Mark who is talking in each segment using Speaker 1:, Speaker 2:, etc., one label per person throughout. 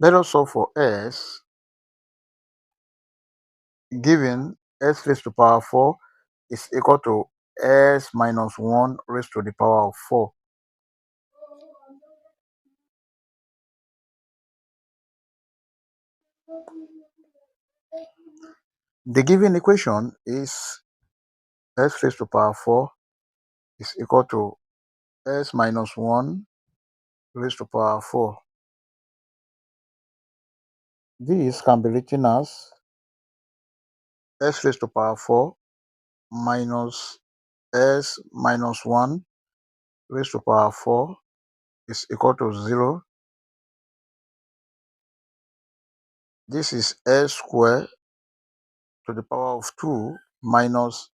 Speaker 1: Let us solve for s. Given s raised to the power 4 is equal to s minus 1 raised to the power of 4. The given equation is s raised to the power 4 is equal to s minus 1 raised to the power 4. This can be written as s raised to the power 4 minus s minus 1 raised to the power 4 is equal to 0. This is s squared to the power of 2 minus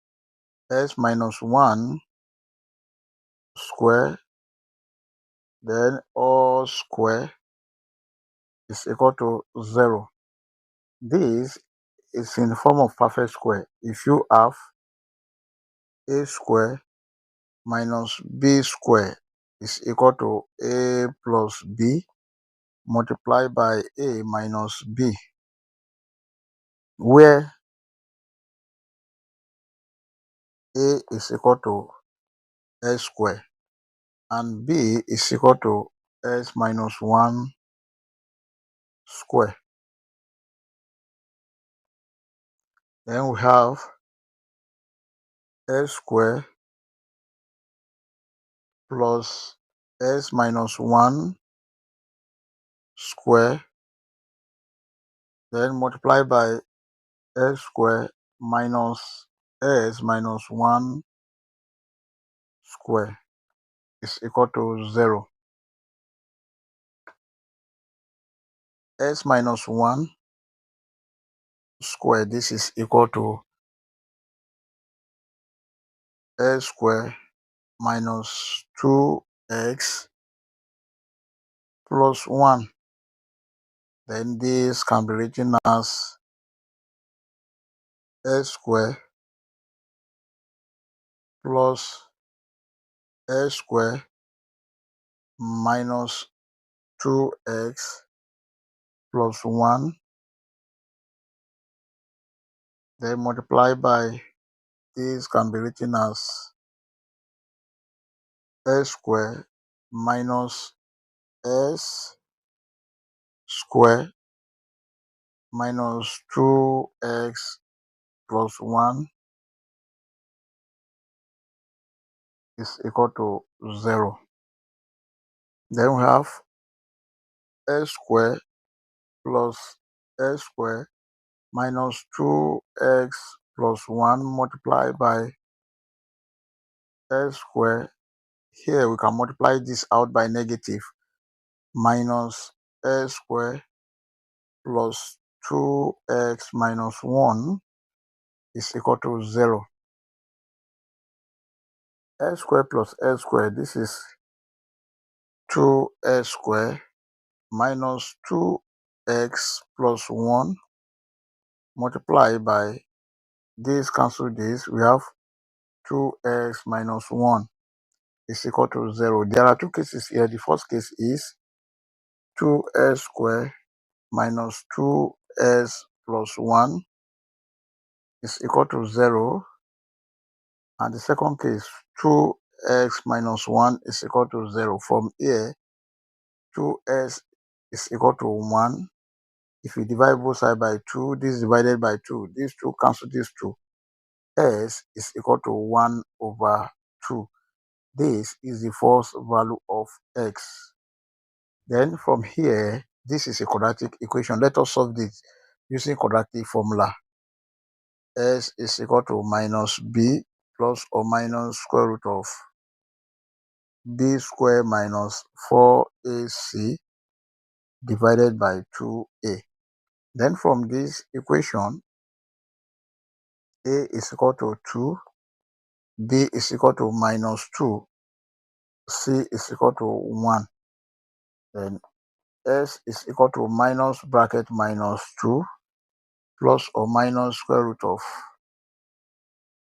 Speaker 1: s minus 1 square, then all square is equal to 0. This is in the form of perfect square. If you have a square minus b square is equal to a plus b multiplied by a minus b, where a is equal to s square and b is equal to s minus 1 square. Then we have s square plus s minus 1 square, then multiply by s square minus s minus 1 square is equal to 0. S minus 1 square, this is equal to s square minus 2x plus 1. Then this can be written as s square plus s square minus 2x plus 1, then multiply by this can be written as s square minus s square minus 2x plus 1 is equal to 0. Then we have s square plus s square minus 2x plus 1 multiplied by s square. Here we can multiply this out by negative, minus s square plus 2x minus 1 is equal to 0. S square plus s square, this is 2s square minus 2x plus 1 multiplied by this, cancel this, we have 2x minus 1 is equal to 0. There are two cases here. The first case is 2s square minus 2s plus 1 is equal to 0. And the second case, 2x minus 1 is equal to 0. From here, 2s is equal to 1. If you divide both sides by 2, this is divided by 2. These two cancel these two. S is equal to 1 over 2. This is the first value of x. Then from here, this is a quadratic equation. Let us solve this using quadratic formula. S is equal to minus b plus or minus square root of b square minus 4ac divided by 2a. Then from this equation, a is equal to 2, b is equal to minus 2, c is equal to 1. Then s is equal to minus bracket minus 2 plus or minus square root of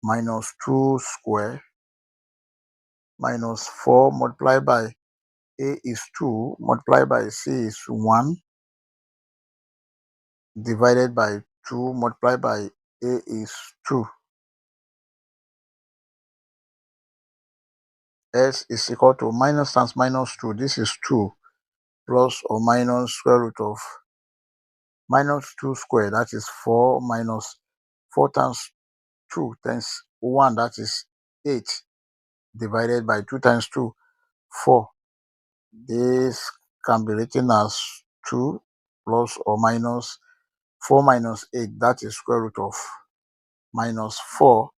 Speaker 1: minus 2 square minus 4 multiplied by a is 2 multiplied by c is 1 divided by 2 multiplied by a is 2. S is equal to minus times minus 2. This is 2 plus or minus square root of minus 2 squared. That is 4 minus 4 times 2 times 1. That is 8 divided by 2 times 2, 4. This can be written as 2 plus or minus 4 minus 8. That is square root of minus 4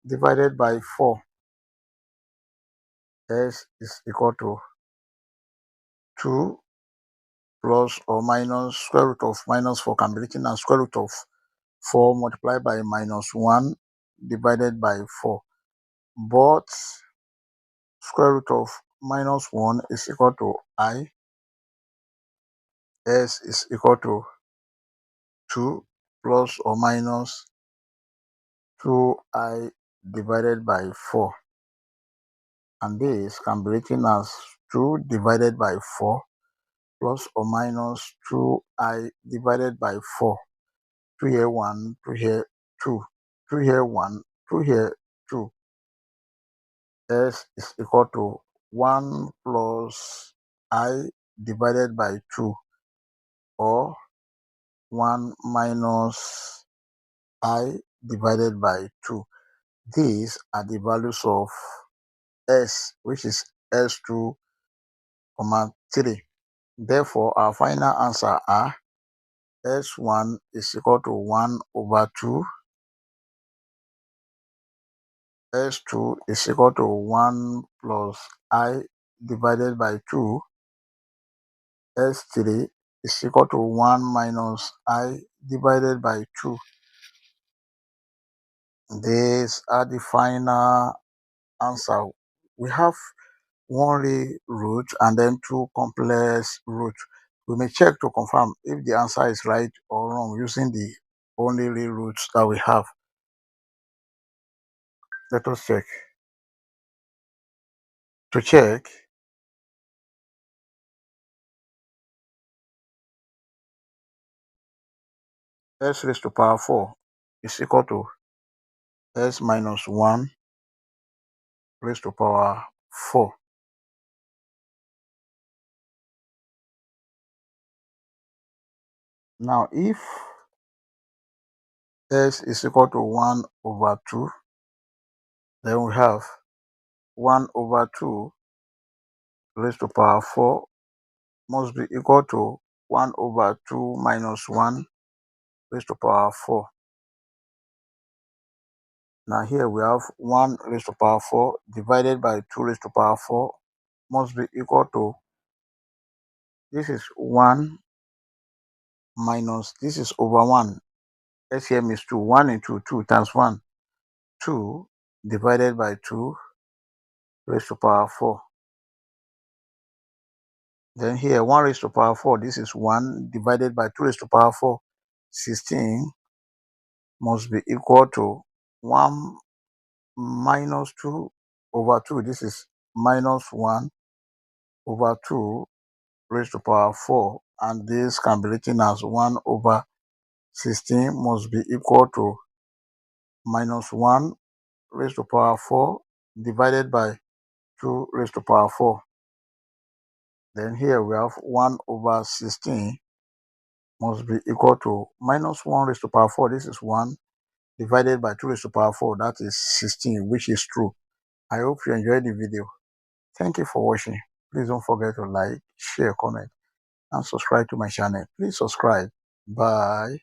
Speaker 1: divided by 4. S is equal to 2 plus or minus square root of minus 4 can be written as square root of 4 multiplied by minus 1 divided by 4. But square root of minus 1 is equal to I. S is equal to 2 plus or minus 2I divided by 4. And this can be written as 2 divided by 4 plus or minus 2I divided by 4. 2 here 1, 2 here 2, 2 here 1, 2 here 2. S is equal to 1 plus I divided by 2, or 1 minus I divided by 2. These are the values of S, which is S2, 3. Therefore, our final answer are S1 is equal to 1 over 2, S2 is equal to 1 plus I divided by 2, S3 is equal to 1 minus I divided by 2. These are the final answer. We have one real root and then 2 complex roots. We may check to confirm if the answer is right or wrong using the only real roots that we have. Let us check. To check, s raised to power 4 is equal to s minus 1 raised to power 4. Now, if s is equal to 1 over 2, then we have 1 over 2 raised to power 4 must be equal to 1 over 2 minus 1 raised to power 4. Now here we have 1 raised to power 4 divided by 2 raised to power 4 must be equal to, this is 1 minus, this is over 1. SCM is 2. 1 into 2 times 1. 2 divided by 2 raised to power 4. Then here 1 raised to power 4. This is 1 divided by 2 raised to power 4. 16 must be equal to 1 minus 2 over 2. This is minus 1 over 2 raised to power 4, and this can be written as 1 over 16 must be equal to minus 1 raised to power 4 divided by 2 raised to power 4. Then here we have 1 over 16 must be equal to minus 1 raised to power 4. This is 1 divided by 2 raised to power 4. That is 16, which is true. I hope you enjoyed the video. Thank you for watching. Please don't forget to like, share, comment, and subscribe to my channel. Please subscribe. Bye.